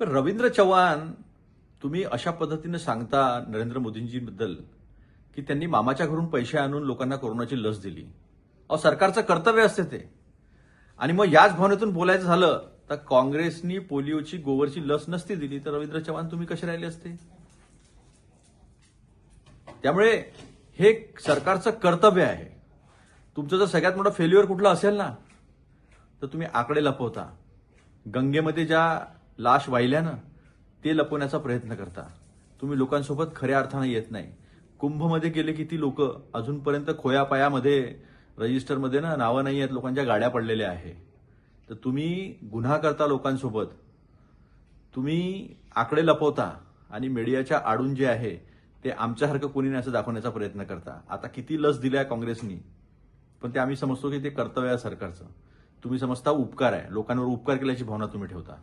पण रवींद्र चव्हाण, तुम्ही अशा पद्धतीने सांगता नरेंद्र मोदींजीबद्दल की त्यांनी मामाच्या घरून पैसे आणून लोकांना कोरोनाची लस दिली. सरकारचं कर्तव्य असते ते. आणि मग याच भावनेतून बोलायचं झालं तर काँग्रेसनी पोलिओची गोवरची लस नसती दिली तर रवींद्र चव्हाण तुम्ही कसे राहिले असते. त्यामुळे हे सरकारचं कर्तव्य आहे. तुमचं जर सगळ्यात मोठं फेल्युअर कुठलं असेल ना तर तुम्ही आकडे लपवता. गंगेमध्ये ज्या लाश वाहिल्या ना ते लपवण्याचा प्रयत्न करता. तुम्ही लोकांसोबत खऱ्या अर्थाने येत नाही. कुंभमध्ये गेले किती लोक अजूनपर्यंत खोयापायामध्ये रजिस्टरमध्ये ना नावं नाही आहेत, लोकांच्या गाड्या पडलेल्या आहे. तर तुम्ही गुन्हा करता लोकांसोबत, तुम्ही आकडे लपवता आणि मीडियाच्या आडून जे आहे ते आमच्यासारखं कोणी नाही असं दाखवण्याचा प्रयत्न करता. आता किती लस दिल्या काँग्रेसनी पण ते आम्ही समजतो की ते कर्तव्य आहे सरकारचं. तुम्ही समजता उपकार आहे, लोकांवर उपकार केल्याची भावना तुम्ही ठेवता.